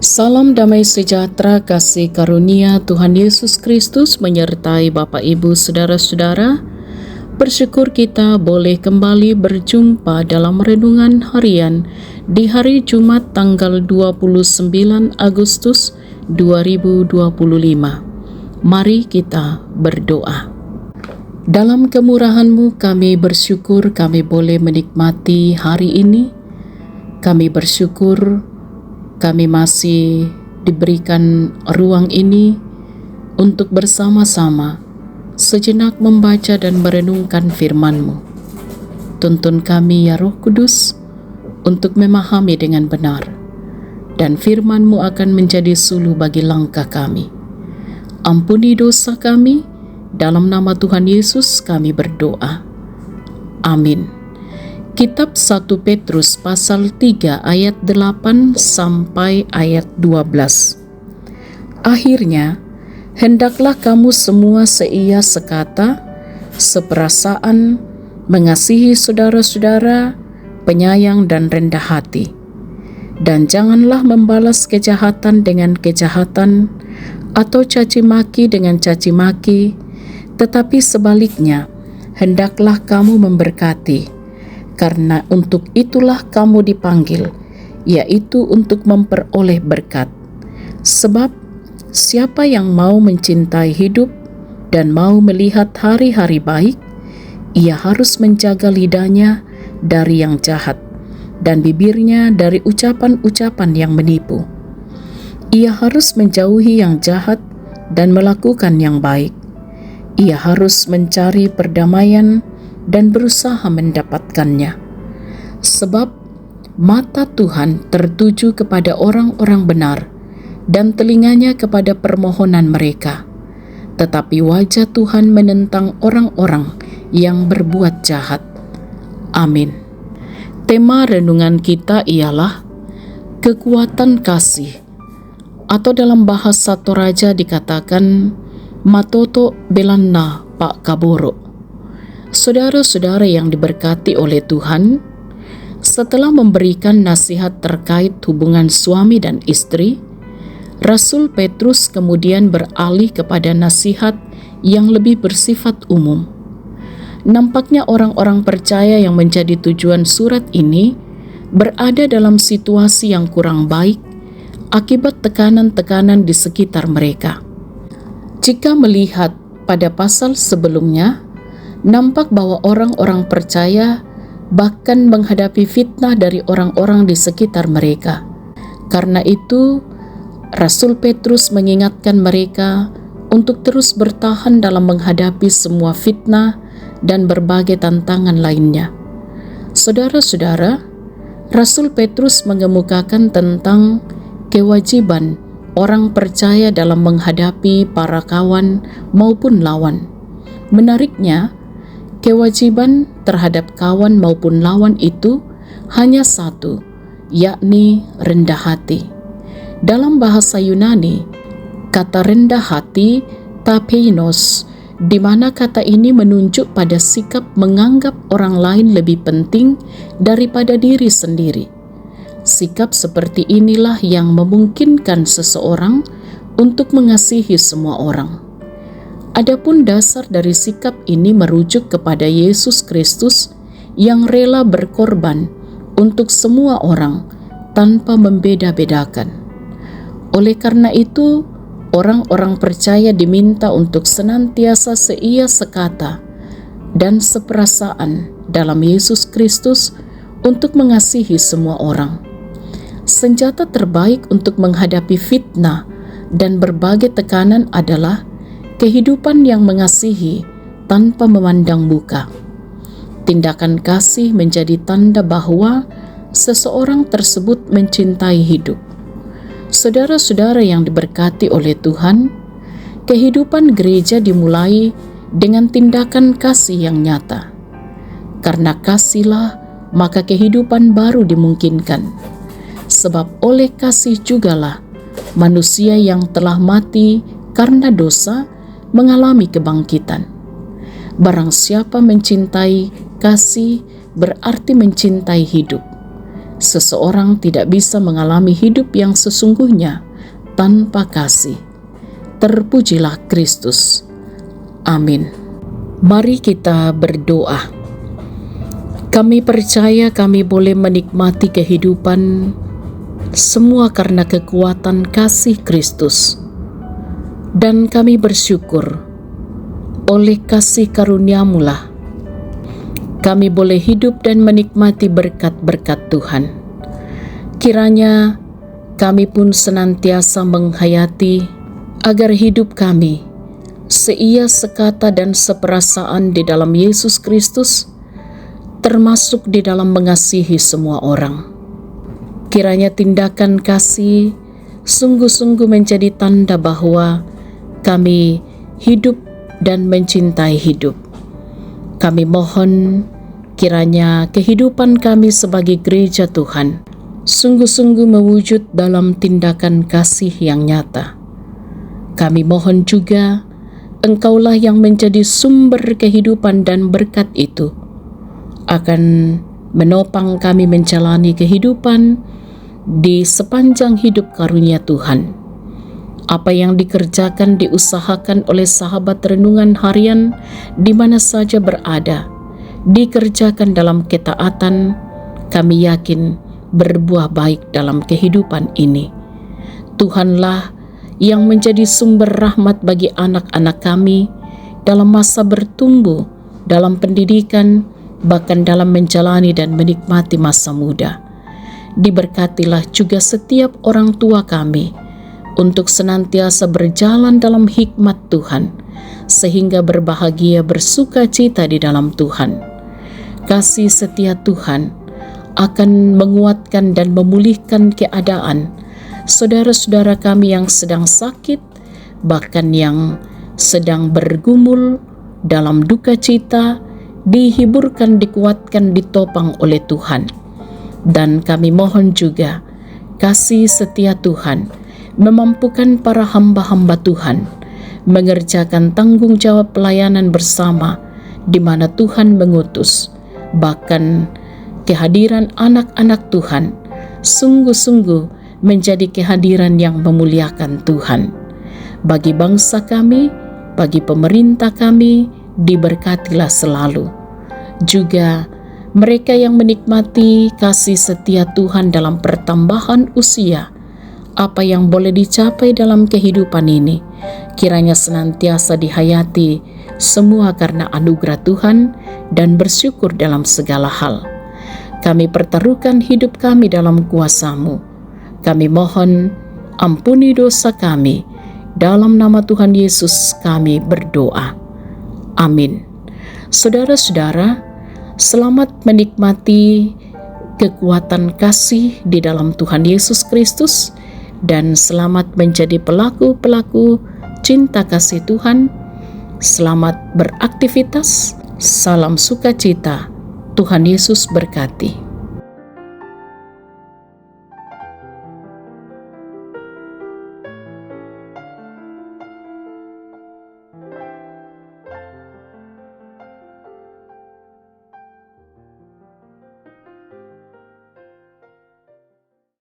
Salam damai sejahtera, kasih karunia Tuhan Yesus Kristus menyertai Bapak Ibu Saudara-saudara. Bersyukur kita boleh kembali berjumpa dalam renungan harian di hari Jumat tanggal 29 Agustus 2025. Mari kita berdoa. Dalam kemurahan-Mu kami bersyukur kami boleh menikmati hari ini. Kami bersyukur kami masih diberikan ruang ini untuk bersama-sama sejenak membaca dan merenungkan firman-Mu. Tuntun kami ya Roh Kudus untuk memahami dengan benar, dan firman-Mu akan menjadi suluh bagi langkah kami. Ampuni dosa kami, dalam nama Tuhan Yesus kami berdoa. Amin. Kitab 1 Petrus pasal 3 ayat 8 sampai ayat 12. Akhirnya, hendaklah kamu semua seia sekata, seperasaan, mengasihi saudara-saudara, penyayang dan rendah hati. Dan janganlah membalas kejahatan dengan kejahatan, atau caci maki dengan caci maki, tetapi sebaliknya, hendaklah kamu memberkati, karena untuk itulah kamu dipanggil, yaitu untuk memperoleh berkat. Sebab siapa yang mau mencintai hidup dan mau melihat hari-hari baik, ia harus menjaga lidahnya dari yang jahat dan bibirnya dari ucapan-ucapan yang menipu. Ia harus menjauhi yang jahat dan melakukan yang baik. Ia harus mencari perdamaian dan berusaha mendapatkannya. Sebab mata Tuhan tertuju kepada orang-orang benar dan telinganya kepada permohonan mereka. Tetapi wajah Tuhan menentang orang-orang yang berbuat jahat. Amin. Tema renungan kita ialah kekuatan kasih, atau dalam bahasa Toraja dikatakan matoto belanna pak kaboro. Saudara-saudara yang diberkati oleh Tuhan, setelah memberikan nasihat terkait hubungan suami dan istri, Rasul Petrus kemudian beralih kepada nasihat yang lebih bersifat umum. Nampaknya orang-orang percaya yang menjadi tujuan surat ini berada dalam situasi yang kurang baik akibat tekanan-tekanan di sekitar mereka. Jika melihat pada pasal sebelumnya, nampak bahwa orang-orang percaya bahkan menghadapi fitnah dari orang-orang di sekitar mereka. Karena itu, Rasul Petrus mengingatkan mereka untuk terus bertahan dalam menghadapi semua fitnah dan berbagai tantangan lainnya. Saudara-saudara, Rasul Petrus mengemukakan tentang kewajiban orang percaya dalam menghadapi para kawan maupun lawan. Menariknya, kewajiban terhadap kawan maupun lawan itu hanya satu, yakni rendah hati. Dalam bahasa Yunani, kata rendah hati tapeinos, di mana kata ini menunjuk pada sikap menganggap orang lain lebih penting daripada diri sendiri. Sikap seperti inilah yang memungkinkan seseorang untuk mengasihi semua orang. Adapun dasar dari sikap ini merujuk kepada Yesus Kristus yang rela berkorban untuk semua orang tanpa membeda-bedakan. Oleh karena itu, orang-orang percaya diminta untuk senantiasa seia sekata dan seperasaan dalam Yesus Kristus untuk mengasihi semua orang. Senjata terbaik untuk menghadapi fitnah dan berbagai tekanan adalah kehidupan yang mengasihi tanpa memandang muka. Tindakan kasih menjadi tanda bahwa seseorang tersebut mencintai hidup. Saudara-saudara yang diberkati oleh Tuhan, kehidupan gereja dimulai dengan tindakan kasih yang nyata. Karena kasihlah, maka kehidupan baru dimungkinkan. Sebab oleh kasih jugalah manusia yang telah mati karena dosa mengalami kebangkitan. Barang siapa mencintai kasih berarti mencintai hidup. seseorang tidak bisa mengalami hidup yang sesungguhnya tanpa kasih. Terpujilah Kristus. Amin. Mari kita berdoa. Kami percaya kami boleh menikmati kehidupan semua karena kekuatan kasih Kristus. Dan kami bersyukur oleh kasih karunia-Mu lah kami boleh hidup dan menikmati berkat-berkat Tuhan. Kiranya kami pun senantiasa menghayati agar hidup kami seia sekata dan seperasaan di dalam Yesus Kristus, termasuk di dalam mengasihi semua orang. Kiranya tindakan kasih sungguh-sungguh menjadi tanda bahwa kami hidup dan mencintai hidup. Kami mohon kiranya kehidupan kami sebagai gereja Tuhan sungguh-sungguh mewujud dalam tindakan kasih yang nyata. Kami mohon juga Engkaulah yang menjadi sumber kehidupan dan berkat itu akan menopang kami menjalani kehidupan di sepanjang hidup karunia Tuhan. Apa yang dikerjakan, diusahakan oleh sahabat renungan harian di mana saja berada, dikerjakan dalam ketaatan, kami yakin berbuah baik dalam kehidupan ini. Tuhanlah yang menjadi sumber rahmat bagi anak-anak kami dalam masa bertumbuh, dalam pendidikan, bahkan dalam menjalani dan menikmati masa muda. Diberkatilah juga setiap orang tua kami untuk senantiasa berjalan dalam hikmat Tuhan, sehingga berbahagia bersuka cita di dalam Tuhan. Kasih setia Tuhan akan menguatkan dan memulihkan keadaan saudara-saudara kami yang sedang sakit, bahkan yang sedang bergumul dalam duka cita, dihiburkan, dikuatkan, ditopang oleh Tuhan. Dan kami mohon juga kasih setia Tuhan memampukan para hamba-hamba Tuhan mengerjakan tanggung jawab pelayanan bersama di mana Tuhan mengutus. Bahkan kehadiran anak-anak Tuhan sungguh-sungguh menjadi kehadiran yang memuliakan Tuhan. Bagi bangsa kami, bagi pemerintah kami, diberkatilah selalu. Juga mereka yang menikmati kasih setia Tuhan dalam pertambahan usia, apa yang boleh dicapai dalam kehidupan ini, kiranya senantiasa dihayati semua karena anugerah Tuhan dan bersyukur dalam segala hal. Kami pertaruhkan hidup kami dalam kuasa-Mu. Kami mohon ampuni dosa kami. Dalam nama Tuhan Yesus kami berdoa. Amin. Saudara-saudara, selamat menikmati kekuatan kasih di dalam Tuhan Yesus Kristus dan selamat menjadi pelaku-pelaku cinta kasih Tuhan. Selamat beraktivitas. Salam sukacita. Tuhan Yesus berkati.